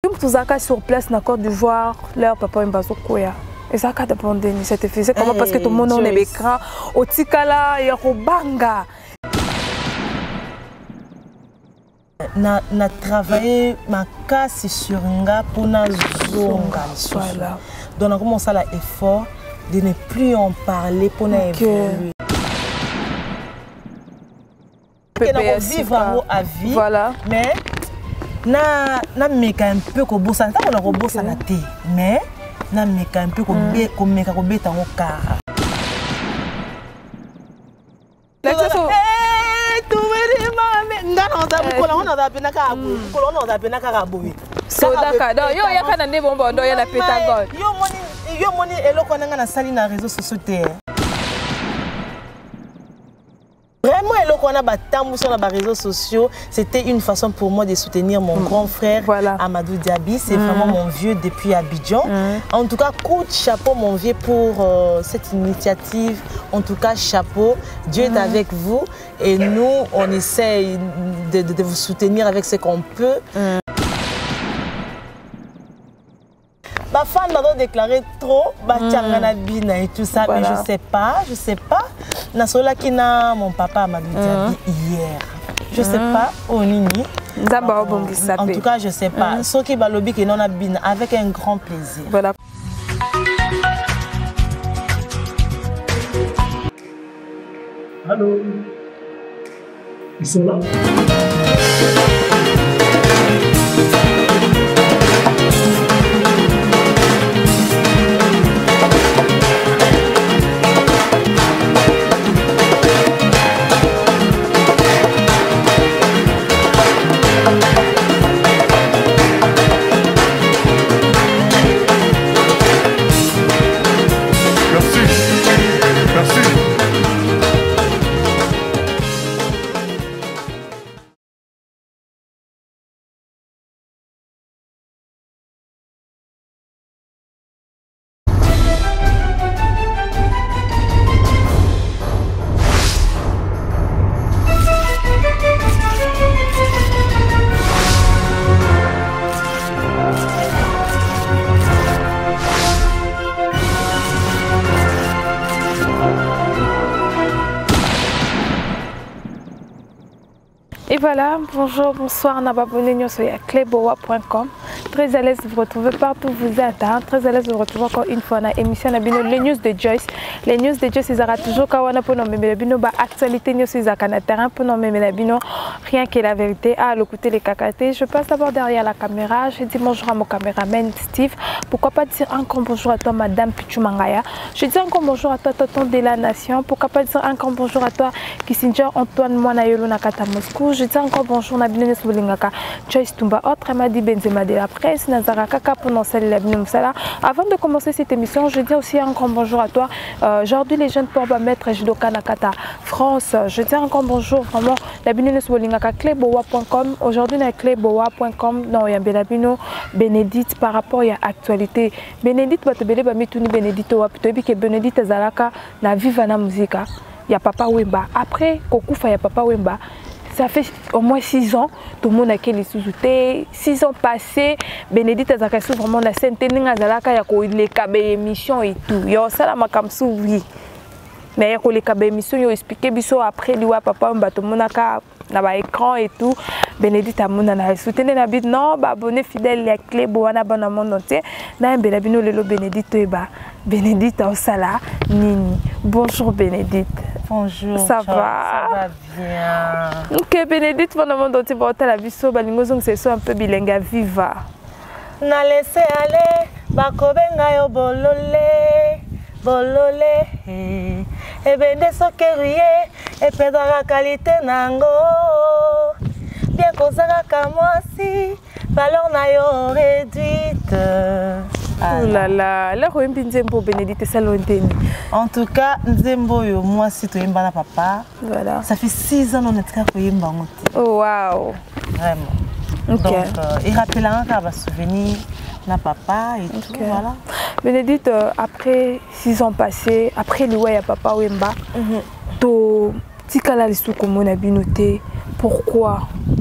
Tous les sur place dans Côte d'Ivoire, leur papa est basé Koya. Et ça a dépendé de cette effet. C'est comment parce que tout le monde est écran, au Tikala et au Banga. Na travaillé ma casse sur nga pour na zonga. Voilà. Donc on a commencé à l'effort de ne plus en parler pour na évoluer. On vivre à vie. Voilà. Mais na meka un peu ko bossa ta ko bossa na te mais na meka un peu ko meka ko beta ngo kara tu veri mame ngana onda bukola ona da pena ka abu bukola ona da pena ka abu so d'accord yo ya kana ne bombo ndo ya na Pentagon yo moni eloko nanga na sali na réseaux sociaux te. Vraiment, on a sur les réseaux sociaux, c'était une façon pour moi de soutenir mon grand frère Amadou Diaby. C'est vraiment mon vieux depuis Abidjan. En tout cas, coup de chapeau mon vieux pour cette initiative. En tout cas, chapeau. Dieu est avec vous et nous, on essaye de vous soutenir avec ce qu'on peut. Ma femme m'a déclaré trop, et tout ça, mais je sais pas. Nasola qui n'a mon papa m'a dit hier. Je sais pas, on en tout cas, je sais pas. Ce qui va lobby qui non a bien avec un grand plaisir. Voilà. Allô. Ils sont là. Et voilà, bonjour, bonsoir, on a abonné sur cleboa.com. Très à l'aise de vous retrouver partout où vous êtes. Très à l'aise de vous retrouver encore une fois dans l'émission les news de Joyce. Les news de Joyce, ils auront toujours kawana pour nommer les bino, actualité news ils ont terrain pour nommer les bino, rien que la vérité. Ah, le côté les cacatés. Je passe d'abord derrière la caméra. Je dis bonjour à mon caméraman Steve. Pourquoi pas dire encore bonjour à toi, Madame Pichumangaya. Je dis encore bonjour à toi, Tonton de la Nation. Pourquoi pas dire encore bonjour à toi, Kissinger Antoine Moanayolo Nakata Moscou. Je dis encore bonjour à Bino Soulingaka, Joyce Tumba, autre m'a dit Benzema de la presse, Nazara Kaka pour nous saluer la Bino Moussala. Avant de commencer cette émission, je dis aussi encore bonjour à toi. Aujourd'hui, les jeunes pour mettre Jidoka Nakata France. Je dis encore bonjour vraiment la Bino Soulingaka, cleboa.com. Aujourd'hui, dans cleboa.com, non, il y a Belabino, Bénédicte par rapport à l'actualité. Bénédicte, va te béler, va mettre une Bénédicte ou peut-être que Bénédicte Zalaka, la vive na musique. Il y a Papa Wemba. Après, Kokoufa, il y a Papa Wemba. Ça fait au moins 6 ans, tout le monde a les sous-soutés. 6 ans passés, Bénédicte a fait vraiment la scène. Il y a des émissions et tout. Il y a ça, oui. Mais il y a des émissions, il y a expliqué après, il y a papa, tout le monde a écran et tout. Bénédicte a soutenu la vie. Non, abonné fidèle, les clés, boana, bon monde entier. Bénédicte, Bénédicte, Nini. Bonjour Bénédicte. Bonjour. Ça va? Ça va bien. Ok, Bénédicte, mon nom dont tu vas la vie, c'est un peu bilingue, viva. Na laissé aller, bakobenga yo bolole, bolole. Et ben de sokerie, et pedra qualité nango. Bien kozaka kamwasi, valeur na yo réduite. Oh là là, là où est Bénédicte Salonteni. En tout cas, Nzembo yo moi si tu na papa. Voilà. Ça fait 6 ans on est très koyemba ngote. Oh waouh. Vraiment. Okay. Donc il rappellera qu'à va souvenir na papa et tout voilà. Bénédicte après 6 ans passés, après le ya papa Wemba, to tikala lisu komona binoté, Pourquoi?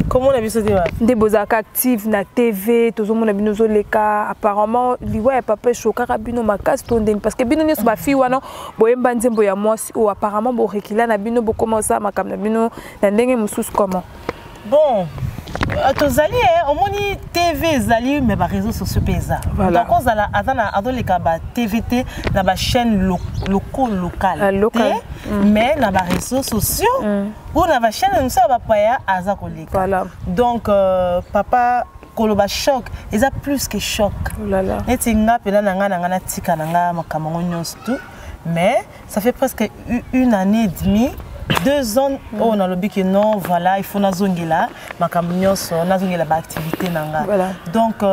Comment on a vu ça? Des beaux actifs na TV, tout le monde a vu nos cas. Apparemment, ouais, papa choqué rabino makas tonden parce que bino ne soit fille wana boyemba nzembo ya mwasi ou apparemment bo rekila na bino bo commencer makam na bino na ndenge mususu comment. Bon, tozali au moni TV zali mais ba réseaux sociaux pesa. Voilà. Donc on a azana adoleka ba TVT na ba chaîne locale. Mais na ba réseaux sociaux ou na ba chaîne nous ça ba paya azakoleka. Voilà. Donc papa koloba choc, ils a plus que choc. Oh là là. Neti nga pena na tika na makambo nyonso tout. Mais ça fait presque 1 année et demie. 2 ans, on a le but que non, voilà, il faut nazongela, ma camion so, nazongela ba activité nanga. Voilà. Donc,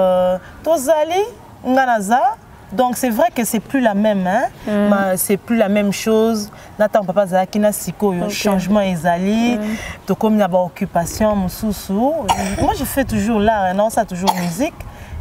tozali nganaza. Donc c'est vrai que c'est plus la même, hein. C'est plus la même chose. Nathan papa zaki na siko yo changement ezali, to comme na ba occupation mususu. Moi je fais toujours l'art, non ça toujours musique.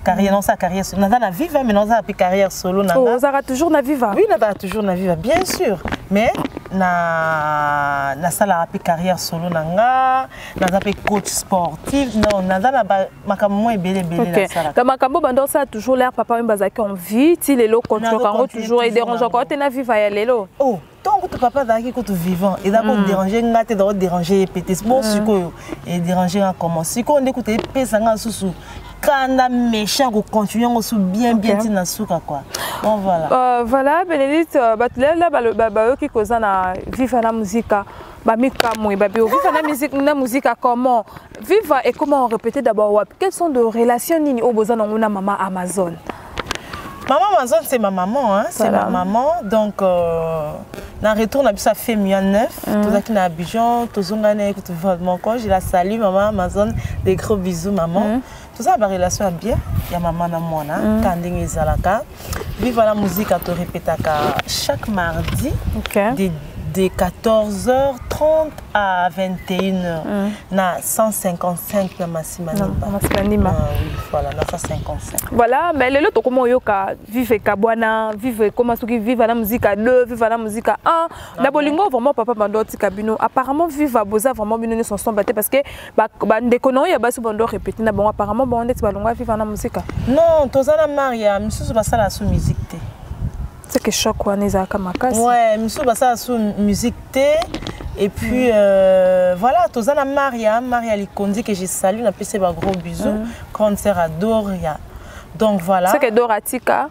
Carrière, non, sa carrière solo. Nada na viva, mais non, ça a carrière solo. Oh, ça a toujours na viva. Oui, nada toujours na viva, bien sûr. Mais na ça a carrière solo nanga, nada pe coach sportif. Non, nada na makambo ebele na ça. Dans makambo bando ça a toujours l'air papa mbazaki en vie, ti lelo contrôle quand toujours et dérange encore te na viva ya lelo. Oh. Tant que papa d'aki que tu vivant et d'abord déranger ngate d'abord déranger pété bon siko et déranger comment siko on écoute pesa nga susu kanda méchant ko continuer on sou bien tina suka quoi. Bon voilà. Voilà Bénédicte batlela ba ki koza na viva la musique ba mikamo ba bio viva la musique comment viva et comment on répéter d'abord quelles sont de relations nini au besoin na maman Amazon. Maman Amazon c'est ma maman hein, c'est ma maman donc na retour na bisa fait mieux neuf tout ça qui na Abidjan tout zongane que tu vois mon corps je la salue maman Amazon des gros bisous maman tout ça ba relation bien ya maman na mwana kanding ezalaka viva la musique à te répéter chaque mardi de 14h30 à 21h. Na 155 na Massimanimba. Oui, voilà, na 155. Voilà, mais le lot comment yoka vive kabwana, vive comment ceux qui vivent la musique à 2, vivent la musique à 1. Na bolingo vraiment papa bandoti kabino. Apparemment vive à boza vraiment bino ne sont battés parce que ba ndekono ya basu bando répéter na bon apparemment bon ndeti balonga vive na musique. Non, tozana Maria, misusu basala sous musique. C'est que choc ou neza kamakasi. Ouais, monsieur basa sous musique T et puis voilà, tozana Maria Likondi que je salue, n'a passé un gros bisou, grande sœur à Doria. Donc voilà. C'est que Doratika.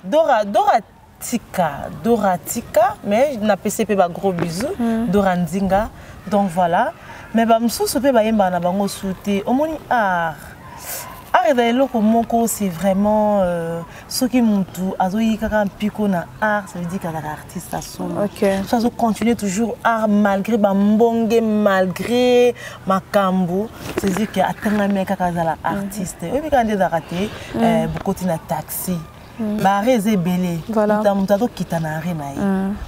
Doratika, mais n'a passé un gros bisou, Dorandinga. Donc voilà. Mais bah monsieur se peut ba yemba na bango souté au moni art. C'est vraiment ce qui m'entoure. Art, ça veut dire qu'il y a un artiste à son. Ça veut continuer toujours art malgré Bambongue, malgré Makambo. Ça veut dire qu'il y a un artiste. Et puis quand il y a raté, beaucoup de taxi. Barré belé. Voilà. Mutado kitana arena.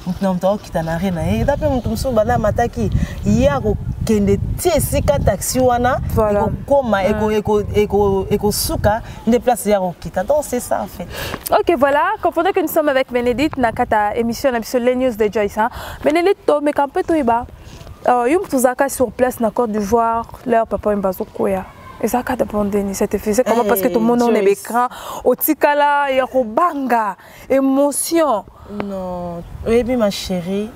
Mutado kitana arena. Et d'après mutuso bana mataki yako kende tiesika taxi wana eko koma eko suka ne place yako kita. Donc c'est ça en fait. OK, voilà, comprenez que nous sommes avec Bénédicte nakata émission sur les news de Joyce hein. Bénédicte to me campe to iba. Yum tuzaka sur place na Côte d'Ivoire, leur papa mbazo koya. Et ça a dépendé, c'était fait comment parce que tout le monde on est écran, au tikala, il y a banga, émotion. Non, oui ma chérie,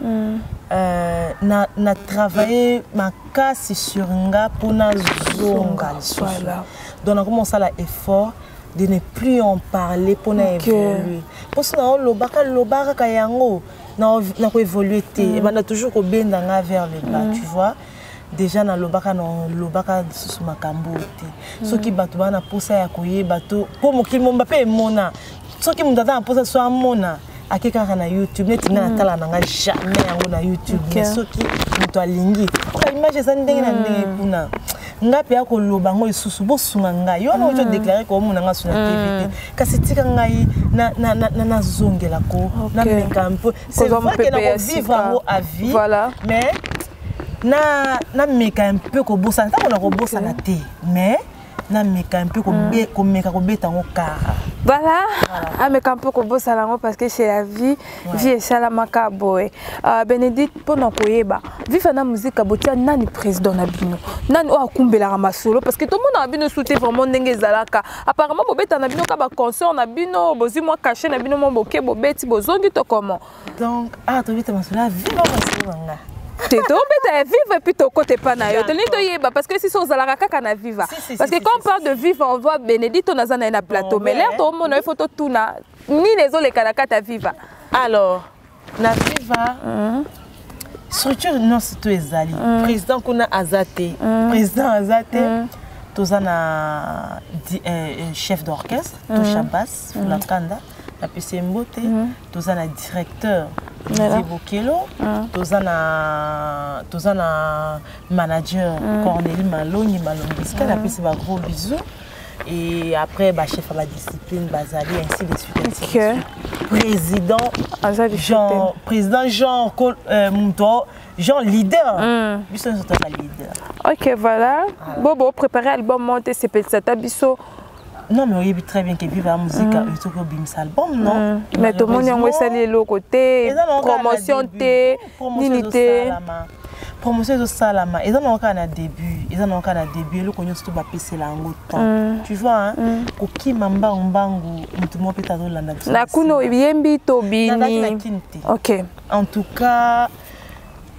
na travaillé ma casse sur nga pour na zonga. Voilà. Donc on a commencé à l'effort de ne plus en parler pour na évoluer. Parce que le baka kayango na évoluer et on a toujours au bien vers le bas, tu vois. Déjà na lobaka sous makambo te soki bato bana posa ya koye bato po mokimo mbape mona soki mutata na posa so amona akeka na YouTube neti na tala nanga jamais yango na YouTube mais soki muto alingi ka image ça ndenge na ndenge kuna ngape ya ko loba ngo isusu bosunga ngai yo na déclarer ko mona nga suna TVT kasi tika ngai na zongela ko na mekampo c'est vrai que na vivre à vie mais na meka un peu ko bossa ta ko na ko bossa na te mais na meka un peu ko meka ko beta ngo kara. Voilà, ameka un peu ko bosala ngo parce que chez la vie est salamaka boy. Bénédicte pendant koyeba, vive na musique abotia nani président na bino. Nani o akumbela masolo parce que tout le monde a bino souté vraiment ndenge zalaka. Apparemment bobeta na bino ka ba concert na bino, bozi moi caché na bino mo boke bobeti bozongi to comment. Donc to beta masolo vive masolo nga. Tu es vivre et puis tu côté pas naïo. Parce que si on a la caca na viva. Parce que quand on parle de vivre, on voit Bénédicte on a un plateau. Mais l'air tout le monde a une photo tout na ni les autres les canacata viva. Alors na viva. Structure non c'est tout ezali. Président qu'on a Azate. Président Azate. Tous un chef d'orchestre, tout Chabas, Fulakanda. La PC Mbote, tous un directeur Zibokelo, tous un manager Cornélie Malongi Malongiska, la PC va gros bisous. Et après, chef à la discipline, Bazali, ainsi de suite. Président Jean Mouto, Jean leader. Bisso c'est un leader. Ok, voilà. Bobo préparer l'album monter c'est peut-être Bisso. Non, mais oui, très bien que vive la musique, il faut que Bims album, non. Mais tout le monde a essayé le côté promotion T, unité. Promotion de Salama, ils ont encore un début, le cognon tout va passer là en temps. Tu vois, hein, Koki Mamba Mbangu, tout le monde peut t'adorer la nature. La kuno yembi to bini. Ok. En tout cas.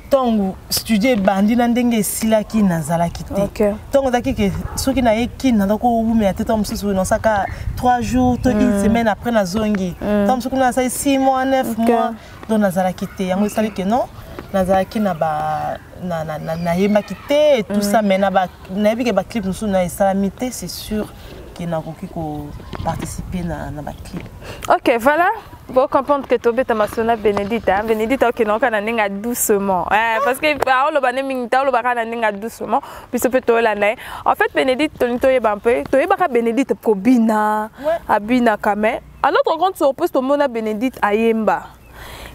Tongo studio bandi na ndenge sila ki nazala kité. OK. Tongo daki ke soki na yeki na dako umi ateta msusu no saka 3 jours to une semaine après na zongi. Tom soki na sa 6 mois 9 mois donc nazala kité. Yango sali ke non nazala ki na ba na yemba kité et tout ça mais na ba na bi ke ba clip msusu na salamité c'est sûr que na koki ko participer na ba clip. OK, voilà. Vous comprenez que tu es masona Bénédicte. Bénédicte, ok, donc on a doucement. Parce que on le banne minta, on le banne doucement. Puis c'est plutôt la naï. En fait, Bénédicte, tu es un peu, tu es pas Bénédicte pour Bina, Abina Kamé. À notre grande surprise, tout le monde a Bénédicte à Yemba.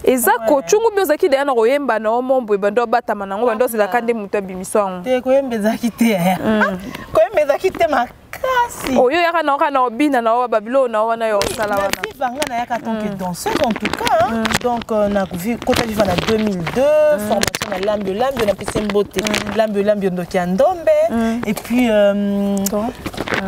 Et ça, quand tu me dis que tu es en Yemba, non, mon boy, bando batama, non, bando c'est la cande muta bimisong. Tu es quand même bezakité. Quand même bezakité ma. Oh, il y a un bina na Babylone na yo sala wana. Vivanga na yaka tant que danseuse en tout cas. Donc na vu côté vivant en 2002, formation na lambe na PC Mbote, lambe ndoki ndombe et puis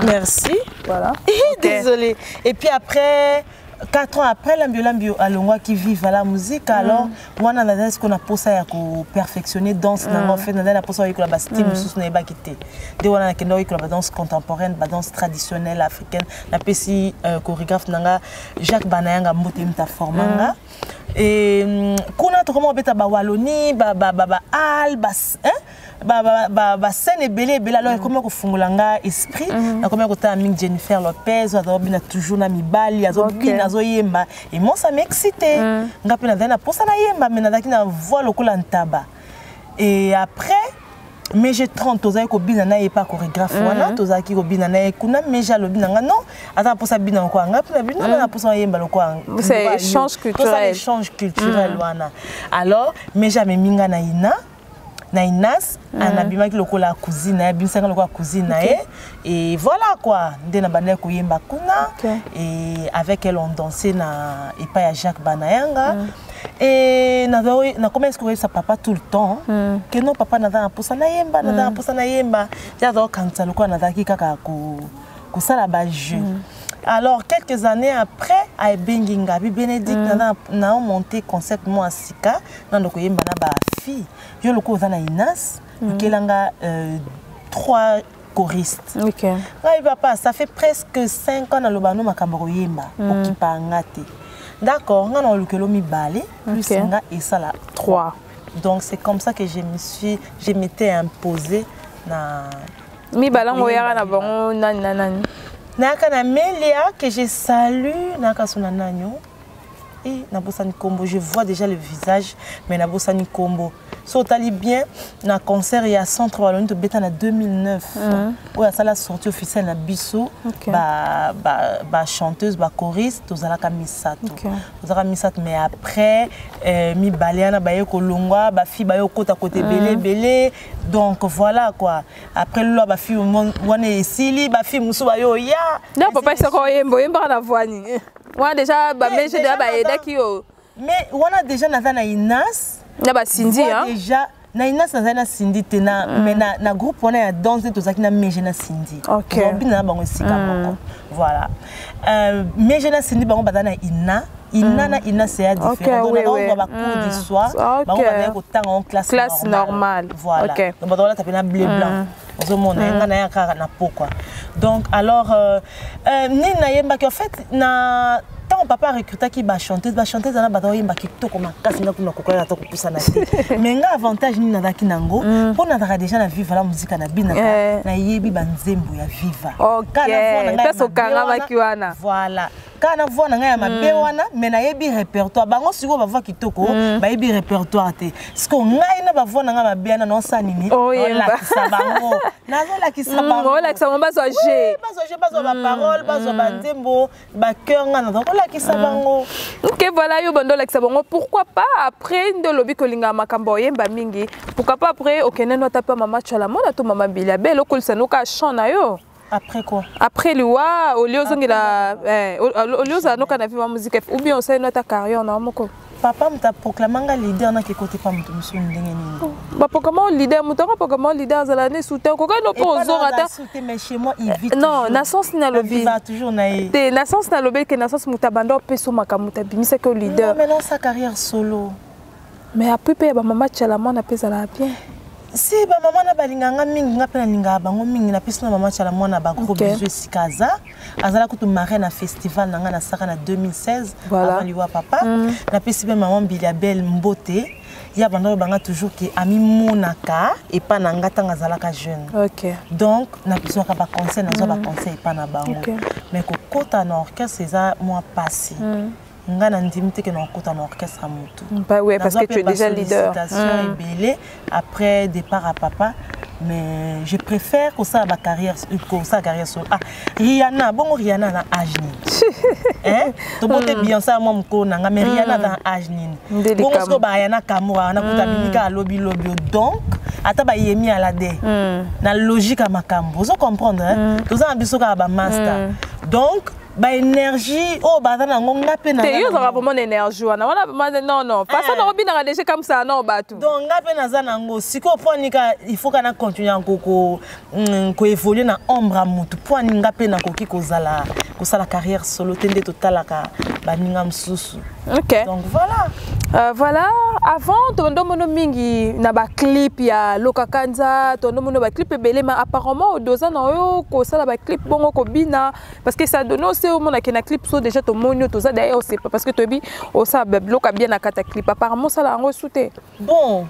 merci. Voilà. Désolée. Et puis après 4 ans après l'ambio alongwa qui vive à la musique alors on a ce qu'on a posé à perfectionner danse na en fait na posé avec la style sous na ba kité de on a kendo avec la danse contemporaine ba danse traditionnelle africaine la pesi chorégraphe nanga Jacques Banayanga Mbote mta formanga et kuna to comment beta ba Wallonie ba albas hein scène belé alors comment ko fungulanga esprit na comment ko ta avec Jennifer Lopez azobina toujours na mibali azobina azoyemba et moi ça m'excitait ngapi na dana posa na yemba mais na na voix lokola ntaba et après mais j'ai 30 tozaki ko bina na pas chorégraphe wana tozaki ko bina na kuna mais jalobi nanga non ata posa bina ko ngapi na bina na posa yemba lokola c'est échange culturel wana alors mais jamais minga na ina na Inas anabimaki lokola cousine na bimisanga lokola cousine na et voilà quoi ndena bana ko yemba kuna et avec elle on dansait na et pas Jacques Banayanga et na commence à sa papa tout le temps que non papa na posa na yemba ya do kanta lokola na ki kaka ko sala ba jeu. Alors, quelques années après, à Benginga, Bénédicte n'a monté concept moi Sika, dans le coin ba fille. Je le connais dans Inas, qui a 3 choristes. OK. Il va pas, ça fait presque 5 ans dans le bano makambaro yemba, qui pas ngate. D'accord, on a le kelo mi balé, plus nga et ça là 3. Donc c'est comme ça que je m'étais imposée na mi balango yara na bango nani. Naka na Melia que je salue naka sona nanyo et Nabosani Combo, je vois déjà le visage, mais Nabosani Combo. So tali bien, na concert il y a centre Wallonie de Bétan en 2009. Ouais, ça l'a sorti officielle na Bissou, ba chanteuse, ba choriste, tozalaka misato. Tozalaka misato, mais après mi baleana ba yeko longwa, ba fi ba yo kota côté belé. Donc voilà quoi. Après là ba fi wana esili, ba fi musu ba yo ya. Non, papa c'est quoi yembo na voani. Moi déjà ba mais je déjà ba eda ki yo. Mais wana déjà na Inas. Na ba Cindy hein. Déjà na Inas na Cindy tena mais na groupe on a danser to zakina meje na Cindy. OK. Donc na bango sika moko. Voilà. Meje na Cindy bango badana Ina c'est différent. Donc on va cours du soir, bango badana ko tanga en classe normale. Voilà. Donc badana tapena bleu blanc. Ozomona na ya kaka na pokwa. Donc alors ni na yemba que en fait na tant papa recruta qui ba chanteuse na ba yemba ki to ko makasi na kuna kokola to ko pusana te. Mais nga avantage ni na daki nango pour na dara déjà na vivre la musique na bina na yebi banzembo ya viva. OK. Peso kanga makiwana. Voilà. Kana voix na ya mabe wana mais na yebi répertoire bango siko ba voix kitoko ba yebi répertoire te. Siko ngai na ba voix na mabe na no sanini. La kisabango. Nazo la kisabango. La kisabango bazo G. Bazo ba parole, bazo ba nzembo, ba cœur ngana donc la kisabango. OK voilà yo bando la kisabango pourquoi pas après ndo lobi kolinga makambo yemba mingi. Pourquoi pas après okene no taper mama chala mona to mama Bilabe lokolisa no ka chana yo. Après quoi? Après le wa au lieu zongela au lieu za no kana vivre musique ou bien on sait notre carrière na moko. Papa m'a proclamé leader na ke côté pas mutu musu ndenge nini. Ba comment leader mutango pas comment leader za l'année soutien ko no po zorata. Mais chez moi il vit. Non, naissance na lobby. Il va toujours naï. Te naissance na lobby que naissance mutabando peso makamuta bimisa que leader. Non, mais non sa carrière solo. Mais après ba mama chala mona pesa la bien. Si ba maman na balinganga mingi nga pena linga bango mingi na pesa na maman chala mwana ba gros bisous sikaza azala kutu marraine na festival nanga na saka na 2016 avant liwa papa na pesa be maman Bilabe mbote ya bando banga toujours que ami monaka et pas nanga tanga zalaka jeune. OK. Donc na pesa ka ba conseil na zo ba conseil pas na bango. Mais ko kota na orchestre ça moi passé. Nga na ndimite que na kota na orchestre à moto. Bah ouais parce que tu es déjà leader. Après départ à papa mais je préfère que ça ma carrière sur Rihanna bon Rihanna na âge hein to bote Beyoncé moi mko na mais Rihanna na âge nini bon ko ba yana kamwa na kutabika lobby donc ata ba yemi ala de na logique à makambo vous comprendre tout ça biso ka ba master donc ba énergie oh ba na ngonga pe na te yo za vraiment énergie wana non pas ça na robina déjà comme ça non ba tout donc ngape na za nango siko ponika il faut kana continuer ko évoluer na ombre mutu poni ngape na koki kozala kosala carrière solo tende totalaka ba ninga msusu. OK. Donc voilà. Voilà, avant tondo mono mingi na ba clip ya Lokakanza, tondo mono ba clip belé mais apparemment au doza na yo ko sala ba clip bongo ko bina parce que ça donne aussi au monde qui na clip so déjà to monyo to za d'ailleurs c'est pas parce que to bi au ça bloka bien na kata clip apparemment ça la resouté. Bon,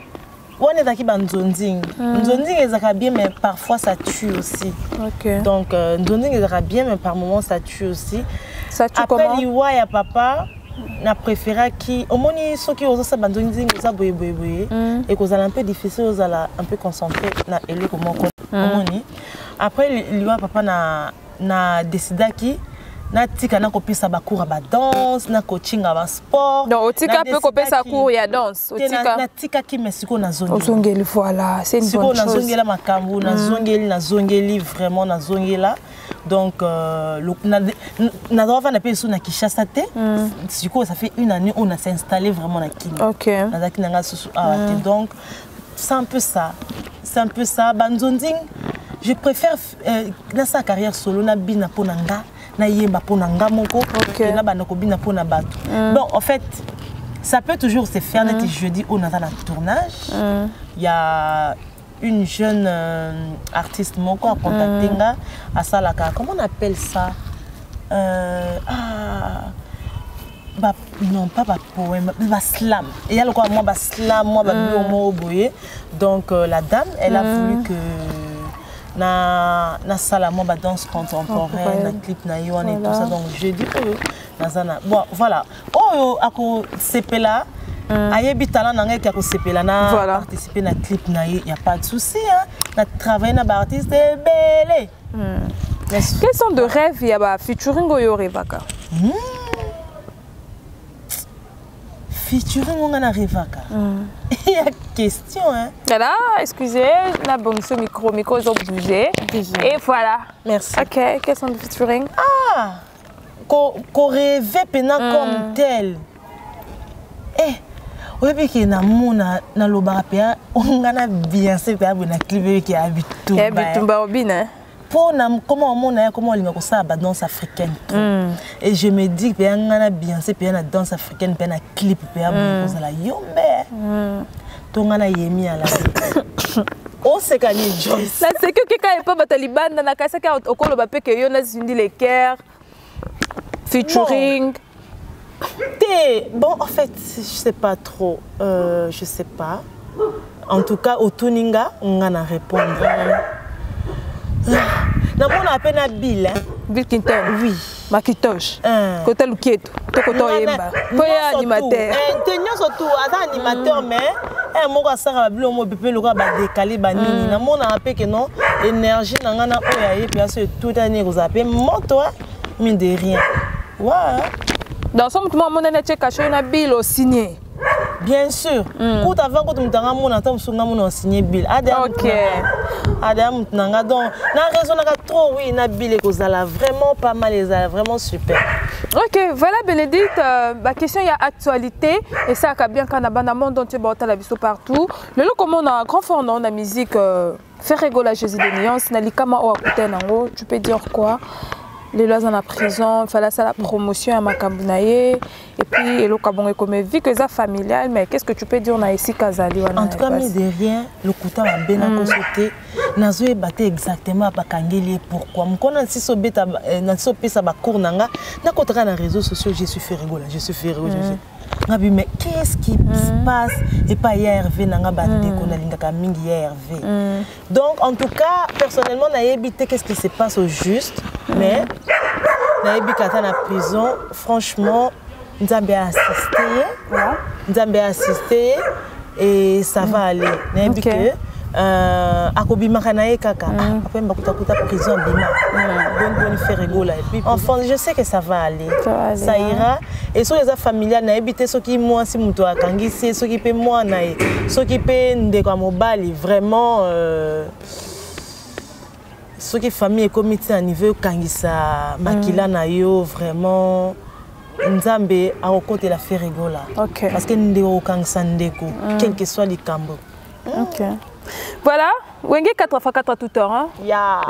on est d'accord Nzonding. Nzonding est bien mais parfois ça tue aussi. OK. Donc Nzonding est bien mais par moments ça tue aussi. Ça tue après comment? Liwa ya papa na préféré qui au moni ceux qui osent s'abandonner ça boye et que ça un peu difficile aux un peu concentré na elo comment moni après Liwa papa na décidé qui na tika na kopesa ba cours ba danse na coaching ba sport donc tika peut kopesa cours ya danse na tika ki mesiko na zongeli ozongeli voilà c'est une bonne chose na zongela makambu na zongeli vraiment na zongela donc na doit na peso na Kinshasa te siko ça fait une année on a s'installé vraiment na Kini. OK. Na zaki nanga susu donc c'est un peu ça Banzonding je préfère dans sa carrière solo na bina ponanga na yemba ponanga moko na bana ko bina pona bato. Bon en fait ça peut toujours se faire net jeudi on a un tournage il y a une jeune artiste moko a contacté nga à Salaka comment on appelle ça non pas poème slam et il y a le quoi moi slam moi biomo boye donc la dame elle a voulu que na sala moi danse contemporaine na clip na yon et tout ça donc je dis Bon, voilà. Oh, ako sepela. Ayebi talent nanga qui a sepela na participer na clip na y a pas de souci hein. Na travailler na artiste belé. Quels sont de rêves il y a featuring oyo revaka? Featuring on a revaka. Il y a question hein. Voilà, excusez, la bonne ce micro ils ont bougé. Et voilà. Merci. OK, quels sont de featuring? Ah, qu'on rêve pendant comme tel. Eh, oui, qui na mona na lobapia, on a bien c'est pas bon clip qui habite tout. Habite Barobine. Pour comment on comment on ça la danse africaine. Et je me dis que on a bien c'est bien la danse africaine, bien la clip bien bon ça la yombe. Ton ana yemi à la. Oh c'est gagné Joyce. Là c'est que quelqu'un est pas Taliban na kasa ka okolo ba pe que yo na zindi les cœurs. Featuring. Bon, en fait, je sais pas trop. Je sais pas. En tout cas, au Tuninga, on a répondre. Non, on a peine à Bill. Bill Clinton. Oui. Makitosh. Côté Luketo. Côté Yemba. Côté animateur. Tenons surtout, attends animateur, mais moi, ça va bleu, moi, bébé, le gars va décaler, banini. Non, on a appelé que non, énergie, on a oyaye, puis à tout année, vous appelez, moi, toi, mine de rien. Ouais. Dans son moment, on a caché un bill au signé. Bien sûr. Quand avant quand on t'a mon attend sur on signé bill. OK. Adam nanga donc na raison na trop oui na bill que ça vraiment pas mal les vraiment super. OK, voilà Bénédicte, ma question il y a actualité et ça a bien quand on a monde entier la biso partout. Le lot comme on a un grand fond dans la musique faire rigoler Jésus de nuance na likama o akuté nango, tu peux dire quoi? Les lois en la prison, il fallait ça la promotion à Makambunaye et puis le Kabongo comme vie que ça familial mais qu'est-ce que tu peux dire on a ici Kazali en tout cas mais de rien le couteau a bien à côté nazo battu exactement pas kangeli pourquoi mon connait si so beta na so pesa ba cour nanga na kotaka na réseaux sociaux je suis fait rigoler Ngabi mais qu'est-ce qui se passe et pas Hervé nanga bande ko na lingaka mingi Hervé. Donc en tout cas personnellement na évité qu'est-ce qui se passe au juste mais na ebikata na prison franchement Nzambe a assisté et ça va aller na ebike akobima kanaye kaka après mbakuta prison bima bonne faire rigoler et puis enfin je sais que ça va aller ça ira et sur les familiales na habité ceux qui moi si muto akangisi ceux qui peut moi na ceux qui peut ndeko mobali vraiment ceux qui famille et comité à niveau kangisa makila na yo vraiment Nzambe a côté la faire rigoler parce que ndeko kangisa ndeko quel que soit les cambo. OK. Voilà, Wenge 4x4 tout heure, hein?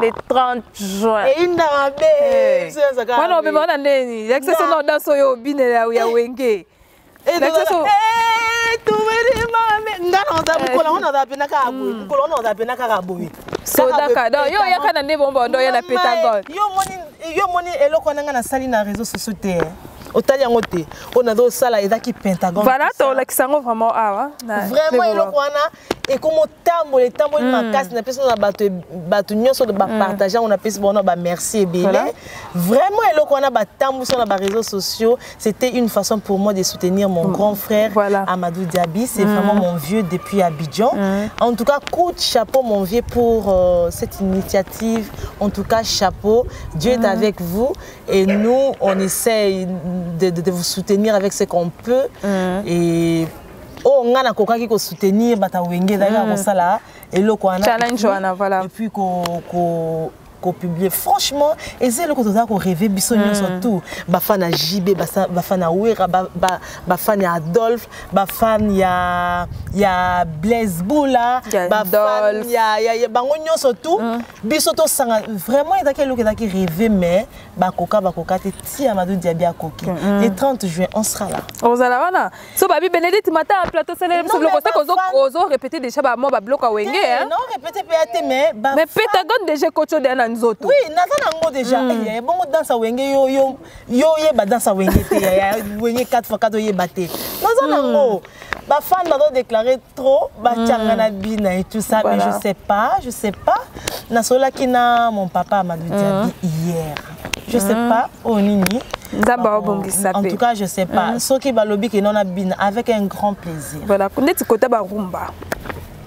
Les 30 juin. Et une dame, voilà, mais on a né. L'accès sur dans Soyo Bine là où il y a Wenge. Et l'accès sur. Tu veux dire, mais non, on a bien caraboué. On a bien caraboué. So d'accord. Donc yo ya kana ne bombo ndo ya na Pentagone. Yo moni eloko nanga na sali na réseaux sociaux té. Otali ngote on a do sala ezaki Pentagone. Voilà, to la kisango vraiment ah vraiment eloko wana et comme tambo les tambo ma casse na personne na batu nyonso de ba partager on a pesi bon ba merci et bien vraiment eloko wana ba tambo sur na réseaux sociaux c'était une façon pour moi de soutenir mon grand frère Amadou Diaby, c'est vraiment mon vieux depuis Abidjan. En tout cas coup de chapeau mon vieux pour cette initiative. En tout cas chapeau, Dieu est avec vous et nous on essaye de vous soutenir avec ce qu'on peut et on a kokaki ko soutenir bata wenge d'ailleurs ko sala eloko wana challenge wana voilà et puis ko publier franchement et c'est le côté ça qu'on rêvait biso surtout ba fan à JB ba fan à Wera ba fan à Adolphe ba fan ya Blaise Boula ba fan ya bango surtout biso to sanga vraiment il y a quelqu'un qui rêvait mais ba koka te ti Amadou Diaby koki le 30 juin on sera là ozala wana so babi Bénédicte matin en plateau c'est le côté qu'on répéter déjà ba mo ba bloc à Wenge hein non répéter peut-être mais Pentagone déjà coach de oui, naza déjà. Il bon danse à Wenge yo yeba danse à Wenge te ya Wenge 4x4 yeba te. Naza nango. Ba fan m'a déclaré trop ba tchangana bina et tout ça mais je sais pas. Na sola kina mon papa Amadou Diaby hier. Je sais pas au nini En tout cas, je ne sais pas. Ce qui va lobby qui non avec un grand plaisir. Voilà, connaître côté ba rumba.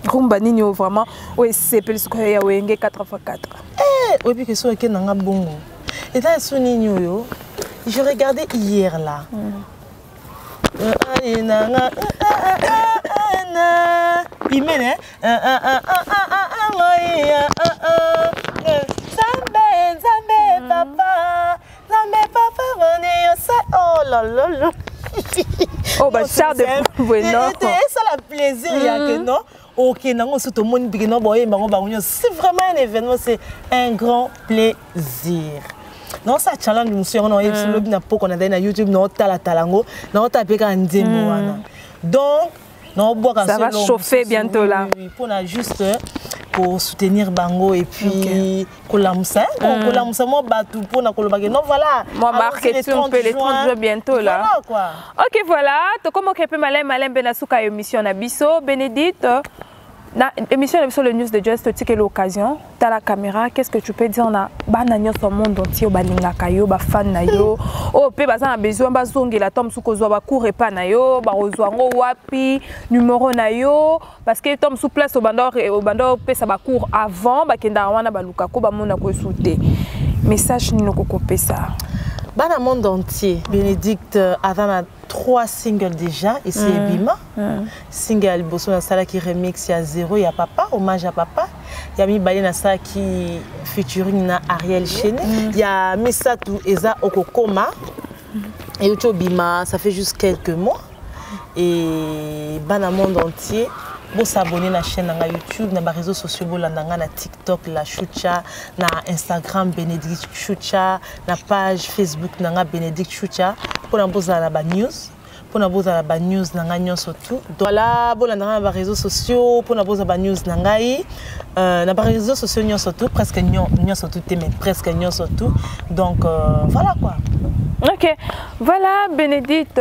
Rumba nini vraiment oui c'est plus que ya wenge 4x4. Oui puis que so ke nanga bongo. Et là so nini yo. Je regardais hier là. Imene oh là là là. Oh bah ça de bueno. C'est ça le plaisir il y a que non. OK, c'est vraiment un événement, c'est un grand plaisir. Non ça challenge monsieur on est sur le qu'on a dans YouTube non talango non taper quand ndemo wana. Donc non ça va chauffer bientôt là. Pour juste pour soutenir Bango et puis Kolamusa moi batou pour na kolobake non voilà moi marketing on peut les 30 jours bientôt là. Voilà quoi. OK voilà to comme que peut malem benasuka émission na biso Bénédicte na émission sur le news de Just tu quelle occasion t'as la caméra qu'est-ce que tu peux dire na bananyo sur monde entier balinga kayo ba fan na yo oh pe baza na besoin bazongela tom suko zo ba cours pa na yo ba rozwango wapi numéro na yo parce que tom sous place au bandor pe ça ba cours avant ba kenda wana ba luka ko ba mona ko souté message ni noko pe ça bana monde entier Bénédicte avant 3 singles déjà ici Bima single bosso na sala qui remix ya 0 ya papa hommage à papa ya mi balé na sala qui featuring na Ariel Chené ya Misatu Eza Okokoma et Ucho Bima ça fait juste quelques mois et bana monde entier bon s'abonner à la chaîne na YouTube na réseaux sociaux bolandanga na TikTok la Chucha na Instagram Bénédicte Chucha na page Facebook nanga Bénédicte Chucha pour n'aboza la news pour n'aboza la news nanga nyonso tout voilà bolandanga na réseaux sociaux pour n'aboza la news nangai na réseaux sociaux nyonso tout presque nyonso tout mais presque nyonso tout donc voilà quoi. OK. Voilà, Bénédicte,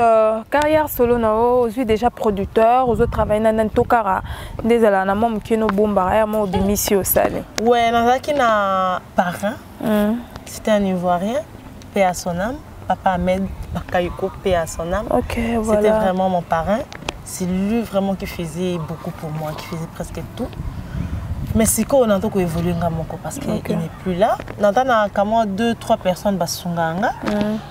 carrière solo nao, je suis déjà producteur, je travaille dans Tokara. Désolé, na mom kino bomba, mo bimisi au salé. Ouais, nazaki na parrain. C'était un Ivoirien, paix à son âme, papa Ahmed Bakayoko, paix à son âme. OK, voilà. C'était vraiment mon parrain. C'est lui vraiment qui faisait beaucoup pour moi, qui faisait presque tout. Mais si on a évolué parce qu'il n'est plus là. Dans 2-3 personnes basunganga.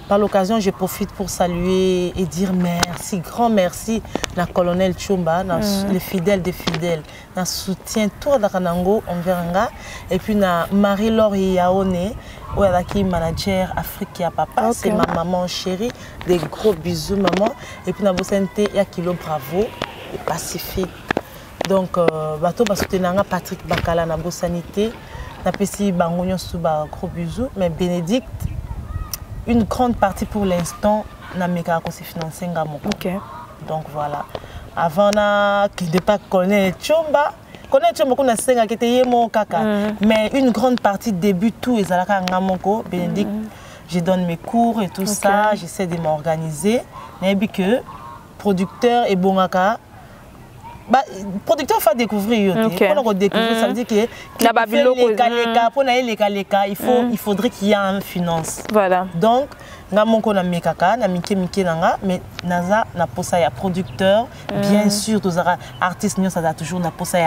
Par l'occasion, je profite pour saluer et dire merci, grand merci à colonel Chumba, les fidèles des fidèles, na soutien tout Dakanango envers nga et puis na Marie-Laure Yaone, où elle est manager Afrique à papa, c'est ma maman chérie, des gros bisous maman et puis na Bosente Yakilo Bravo et Pacifique. Donc, bateau va soutenir Patrick Bakala na Sanité, na pesi bangonyo suba gros bisous, mais Bénédicte, une grande partie pour l'instant na meka ko se financer ngamo. OK. Donc voilà. Avant na qui ne pas connaître Chomba, connaître Chomba qu'on a senga qui était mon kaka, mais une grande partie début tout ezalaka ngamoko Bénédicte, je donne mes cours et tout ça, j'essaie de m'organiser, mais que producteur et bongaka bah, producteur fait découvrir pour découvrir ça veut dire que il faudrait qu'il y ait une finance voilà donc nga monko na mekaka na mike nanga mais naza na posa ya producteur bien sûr tous artistes ça a toujours na posa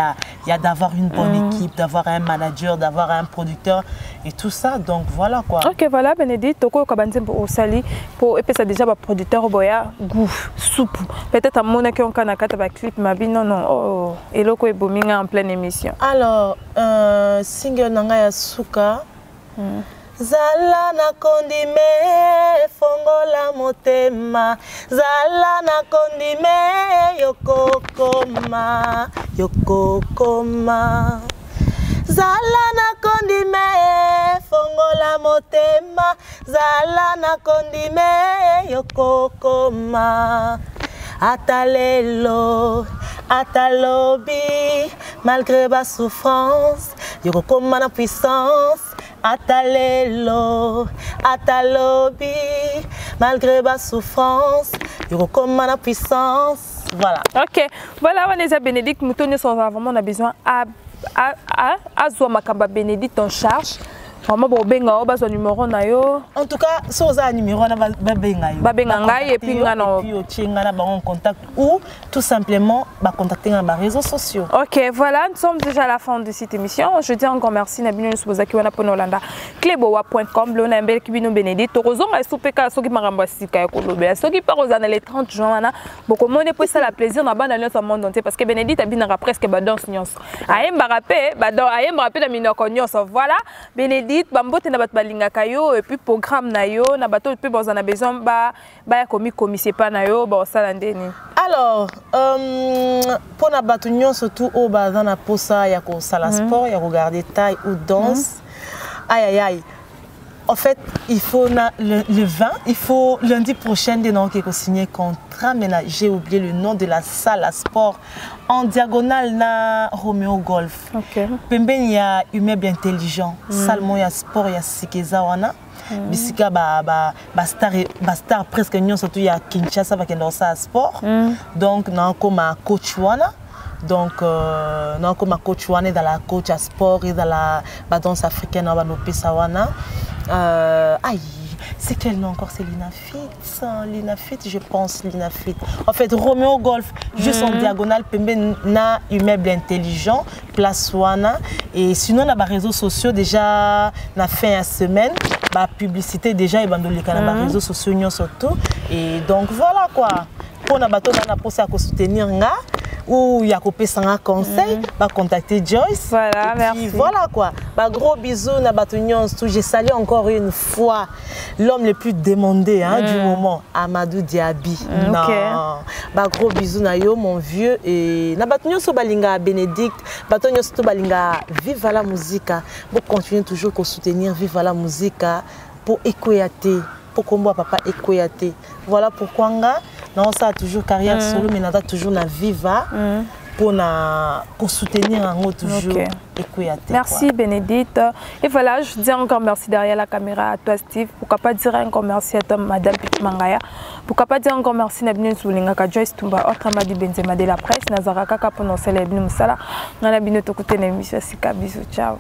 ya d'avoir une bonne équipe d'avoir un manager d'avoir un producteur et tout ça donc voilà quoi. OK voilà Bénédicte toko kabanze au sali pour et ça déjà ba producteur boya goût soupe peut-être à mon que on kana kata ba clip mabi non oh eloko e bominga en pleine émission. Alors single nanga ya suka Zala na kondime fongola motema Zala na kondime yokokoma Zala na kondime fongola motema Zala na kondime yokokoma Atalelo atalobi malgré ma souffrance yokokoma na puissance Atalelo, atalobi, malgré ma souffrance, il recommande la puissance. Voilà. OK. Voilà, Vanessa Bénédicte, nous tenons vraiment on a besoin à Makamba Bénédicte en charge. Maman bobenga o bazo numéro na yo. En tout cas, si vous avez un numéro na babenga yo. Babenga ngai et puis ngana. Et puis au tchenga na ba en contact ou tout simplement ba contacter dans les réseaux sociaux. OK, voilà, nous sommes déjà à la fin de cette émission. Je dis encore merci na bino subozaki wana pour Nolanda. Klebowa.com lona mbele kibino Bénédicte. Tozonga esopeka soki maramba sika ya kolobe. Soki par aux années 30 juin wana boko mone pour ça la plaisir na bana nyonso monde entier parce que Bénédicte abinaka presque ba danse nyonso. Ayemba rapé, ba ayemba rapé na minoko nyonso. Voilà, Bénédicte bambote na bat balingaka yo et puis programme na yo na bato pe bozana besoin ba ya commissaire pa na yo ba osala ndeni. Alors pour na bato nyonso surtout au bazan na posa ya ko sala sport ya regarder taille ou danse. Aïe aïe aïe. En fait, il faut le 20, il faut lundi prochain des noms qui signer contrat, mais j'ai oublié le nom de la salle à sport en diagonale na Romeo Golf. OK. Pemben il y a immeuble intelligent, salle il y a sport, il y a Sikeza wana. Bisika star presque nyon surtout il y a Kinshasa va kendo ça sport. Donc na comme coach wana. Donc non comme coach wana dans la coach à sport et dans la danse africaine on va nous wana. Aïe, c'est quel nom encore? C'est Lina Fit, je pense Lina Fit. En fait, Romeo Golf, juste en diagonale, pembe na immeuble intelligent, place wana. Et sinon, on a les réseaux sociaux déjà, na fin de semaine, la publicité déjà, et les réseaux sociaux surtout. Et donc voilà quoi. Pour na bateau, on a pensé à soutenir nga. Ou il y a coupé sans conseil, va contacter Joyce. Voilà, merci. Voilà quoi. Bah, gros bisous, Nabatunion. J'ai salué encore une fois l'homme le plus demandé du moment, Amadou Diaby. Non. Bah, gros bisous, Nayo, mon vieux. Et Nabatunion, Sobalinga, Bénédicte. Batonio, Sobalinga, vive la musique. Pour continuer toujours à soutenir, vive la musique. Pour Ekoyate. Pour combo papa Ekoyate. Voilà pourquoi non ça a toujours carrière solo mais nada toujours na viva pour soutenir en haut toujours Ekoyate. Merci quoi. Bénédicte. Et voilà, je dis encore merci derrière la caméra à toi Steve. Pourquoi pas dire encore merci à toi Madame Petit Mangaya. Pourquoi pas dire encore merci à Bino Soulinga Joyce Tumba autre Madi Benzema de la presse Nazara Kaka pour nous célébrer Moussala. On a bien écouté l'émission Sika bisous ciao.